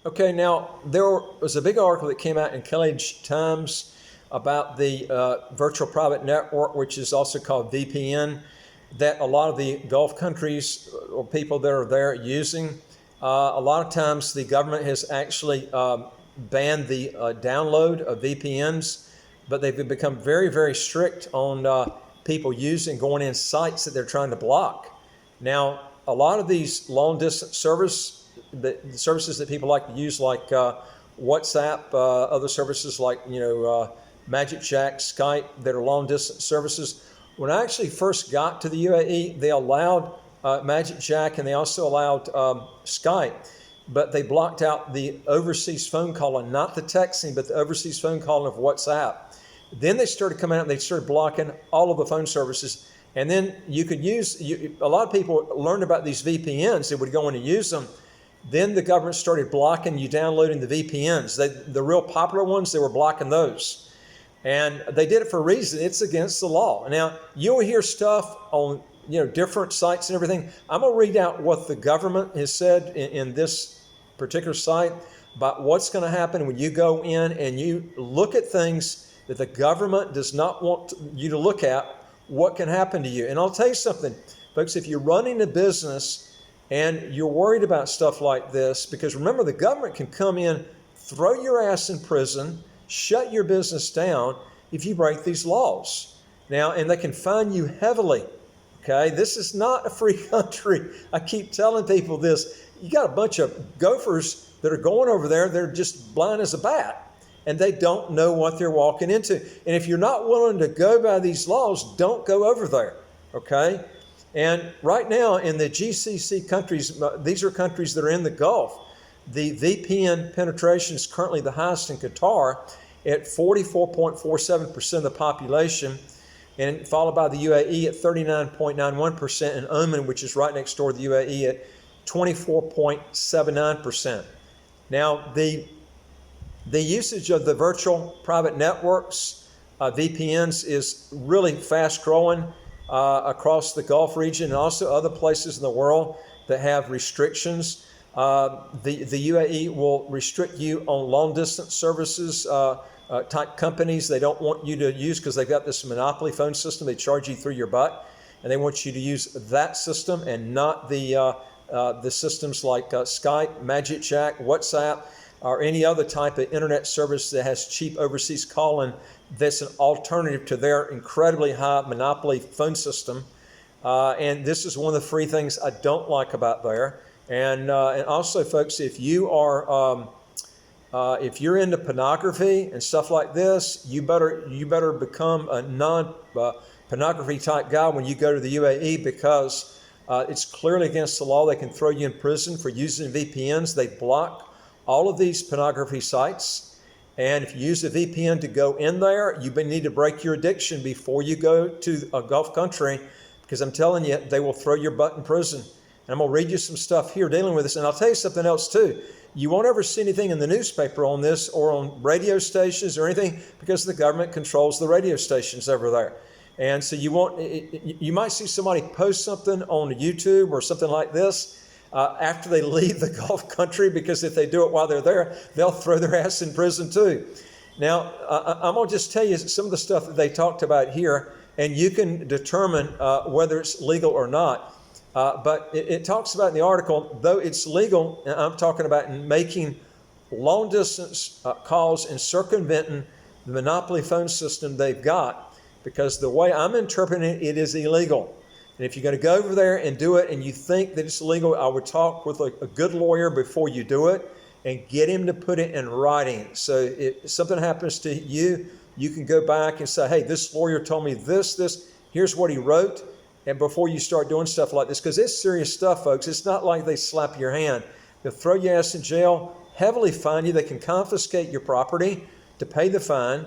Okay, now there was a big article that came out in Khaleej Times about the virtual private network, which is also called VPN, that a lot of the Gulf countries or people that are there using. A lot of times the government has actually banned the download of VPNs, but they've become very, very strict on people using, going in sites that they're trying to block. Now, a lot of these long distance the services that people like to use, like WhatsApp, other services like MagicJack, Skype, that are long distance services. When I actually first got to the UAE, they allowed MagicJack and they also allowed Skype, but they blocked out the overseas phone calling, not the texting, but the overseas phone calling of WhatsApp. Then they started coming out and they started blocking all of the phone services. And then you could a lot of people learned about these VPNs that would go in and use them. Then the government started blocking you downloading the VPNs. The real popular ones, they were blocking those. And they did it for a reason. It's against the law. Now, you'll hear stuff on different sites and everything. I'm going to read out what the government has said in this particular site about what's going to happen when you go in and you look at things that the government does not want you to look at, what can happen to you. And I'll tell you something, folks, if you're running a business and you're worried about stuff like this, because remember, the government can come in, throw your ass in prison, shut your business down if you break these laws. Now, and they can fine you heavily. Okay, this is not a free country. I keep telling people this. You got a bunch of gophers that are going over there, they're just blind as a bat, and they don't know what they're walking into. And if you're not willing to go by these laws, don't go over there, okay? And right now in the GCC countries, these are countries that are in the Gulf, the VPN penetration is currently the highest in Qatar at 44.47% of the population, and followed by the UAE at 39.91%, and Oman, which is right next door to the UAE, at 24.79%. Now, the usage of the virtual private networks, VPNs, is really fast growing across the Gulf region and also other places in the world that have restrictions. The UAE will restrict you on long distance services type companies they don't want you to use because they've got this monopoly phone system. They charge you through your butt, and they want you to use that system and not the systems like Skype, MagicJack, WhatsApp, or any other type of internet service that has cheap overseas calling that's an alternative to their incredibly high monopoly phone system. And this is one of the free things I don't like about there. And also, folks, if you are if you're into pornography and stuff like this, you better become a non-pornography type guy when you go to the UAE, because it's clearly against the law. They can throw you in prison for using VPNs. They block all of these pornography sites. And if you use a VPN to go in there, you need to break your addiction before you go to a Gulf country, because I'm telling you, they will throw your butt in prison. And I'm going to read you some stuff here dealing with this. And I'll tell you something else too. You won't ever see anything in the newspaper on this or on radio stations or anything, because the government controls the radio stations over there. And so you might see somebody post something on YouTube or something like this after they leave the Gulf country, because if they do it while they're there, they'll throw their ass in prison too. Now, I'm going to just tell you some of the stuff that they talked about here, and you can determine whether it's legal or not. But it talks about in the article, though it's legal, and I'm talking about making long distance calls and circumventing the monopoly phone system they've got, because the way I'm interpreting it, it is illegal. And if you're going to go over there and do it and you think that it's illegal, I would talk with a good lawyer before you do it and get him to put it in writing. So if something happens to you, you can go back and say, hey, this lawyer told me this, here's what he wrote. And before you start doing stuff like this, because it's serious stuff, folks. It's not like they slap your hand. They'll throw your ass in jail, heavily fine you. They can confiscate your property to pay the fine.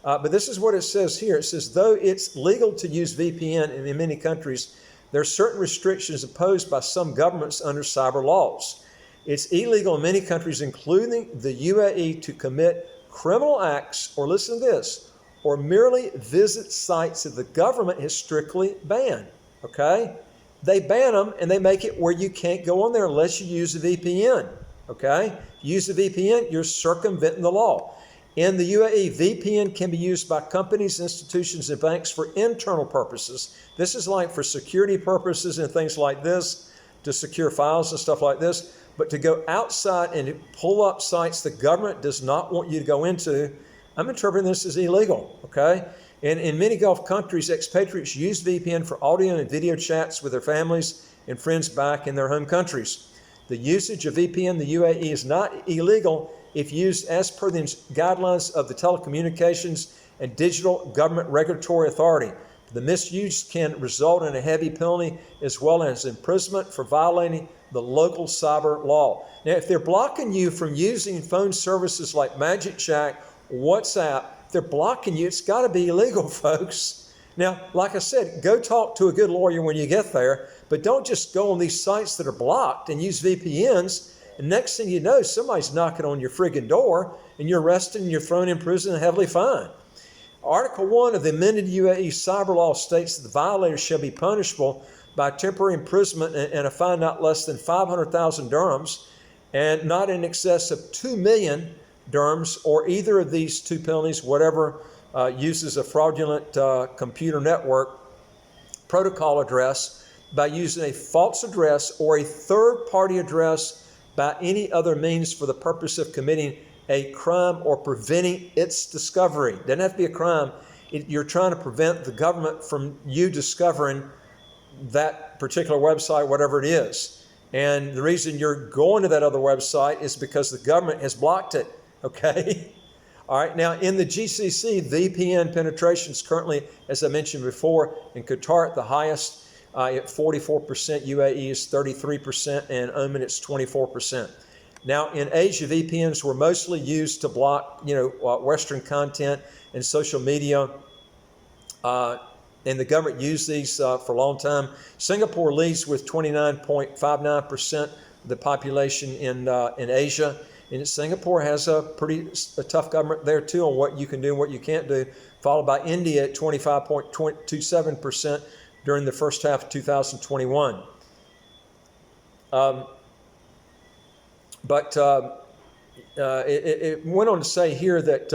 But this is what it says here. It says, though it's legal to use VPN in many countries, there are certain restrictions imposed by some governments under cyber laws. It's illegal in many countries, including the UAE, to commit criminal acts, or listen to this, or merely visit sites that the government has strictly banned, okay? They ban them and they make it where you can't go on there unless you use a VPN. okay? Use a VPN, you're circumventing the law. In the UAE, VPN can be used by companies, institutions, and banks for internal purposes. This is like for security purposes and things like this, to secure files and stuff like this. But to go outside and pull up sites the government does not want you to go into, I'm interpreting this as illegal, okay? And in many Gulf countries, expatriates use VPN for audio and video chats with their families and friends back in their home countries. The usage of VPN in the UAE is not illegal if used as per the guidelines of the Telecommunications and Digital Government Regulatory Authority. The misuse can result in a heavy penalty as well as imprisonment for violating the local cyber law. Now, if they're blocking you from using phone services like MagicChat, WhatsApp, they're blocking you, it's got to be illegal, folks. Now, like I said, go talk to a good lawyer when you get there, but don't just go on these sites that are blocked and use VPNs. And next thing you know, somebody's knocking on your friggin' door and you're arrested and you're thrown in prison and heavily fined. Article 1 of the amended UAE cyber law states that the violators shall be punishable by temporary imprisonment and a fine not less than 500,000 dirhams and not in excess of 2 million dirhams, or either of these two penalties, whatever uses a fraudulent computer network protocol address by using a false address or a third-party address by any other means for the purpose of committing a crime or preventing its discovery. Doesn't have to be a crime. You're trying to prevent the government from you discovering that particular website, whatever it is. And the reason you're going to that other website is because the government has blocked it, okay? All right, now in the GCC, VPN penetration is currently, as I mentioned before, in Qatar at the highest, at 44%, UAE is 33%, and Oman it's 24%. Now in Asia, VPNs were mostly used to block, Western content and social media, and the government used these for a long time. Singapore leads with 29.59% of the population in Asia. And Singapore has a tough government there too on what you can do and what you can't do, followed by India at 25.27% during the first half of 2021. It went on to say here that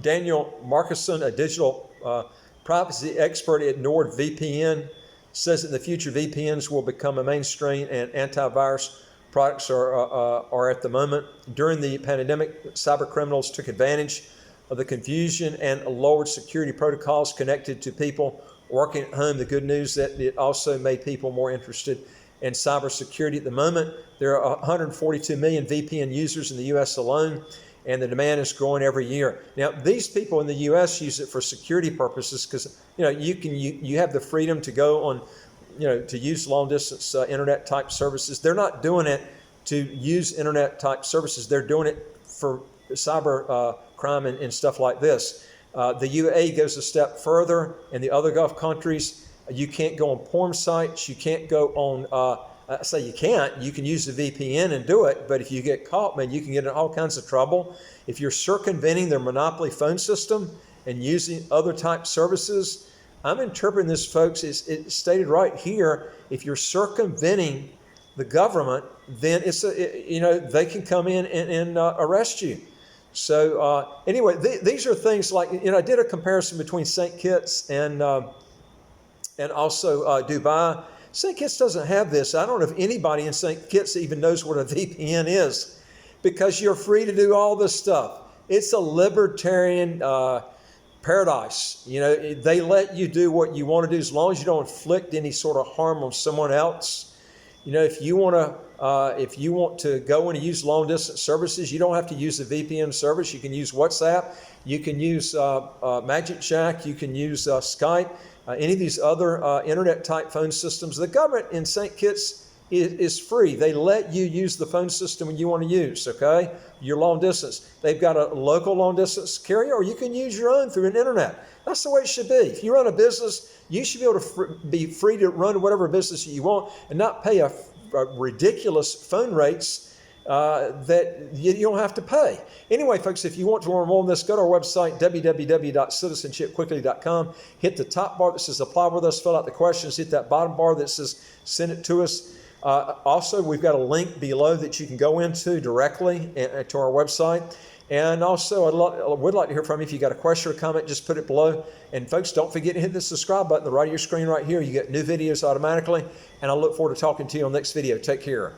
Daniel Markuson, a digital privacy expert at NordVPN, says that in the future VPNs will become a mainstream and antivirus products are at the moment. During the pandemic, cyber criminals took advantage of the confusion and lowered security protocols connected to people working at home. The good news that it also made people more interested in cybersecurity. At the moment, there are 142 million VPN users in the U.S. alone, and the demand is growing every year. Now, these people in the U.S. use it for security purposes because you have the freedom to go on, to use long distance internet type services. They're not doing it to use internet type services. They're doing it for cyber crime and stuff like this. The UAE goes a step further. In the other Gulf countries, you can't go on porn sites. You can't go on, you can't. You can use the VPN and do it, but if you get caught, man, you can get in all kinds of trouble. If you're circumventing their monopoly phone system and using other type services, I'm interpreting this, folks, it's stated right here. If you're circumventing the government, then they can come in and arrest you. So anyway, these are things like, I did a comparison between St. Kitts and also Dubai. St. Kitts doesn't have this. I don't know if anybody in St. Kitts even knows what a VPN is, because you're free to do all this stuff. It's a libertarian paradise. They let you do what you want to do as long as you don't inflict any sort of harm on someone else. If you want to go in and use long distance services, you don't have to use the VPN service. You can use WhatsApp. You can use MagicChat. You can use Skype. Any of these other internet type phone systems. The government in St. Kitts is free. They let you use the phone system when you want to use, okay? Your long distance. They've got a local long distance carrier, or you can use your own through an internet. That's the way it should be. If you run a business, you should be able to be free to run whatever business you want and not pay a ridiculous phone rates that you don't have to pay. Anyway, folks, if you want to learn more on this, go to our website, www.citizenshipquickly.com. Hit the top bar that says apply with us, fill out the questions, hit that bottom bar that says send it to us. Also, we've got a link below that you can go into directly to our website. And also, I would like to hear from you. If you got a question or comment, just put it below. And folks, don't forget to hit the subscribe button, the right of your screen right here. You get new videos automatically. And I look forward to talking to you on the next video. Take care.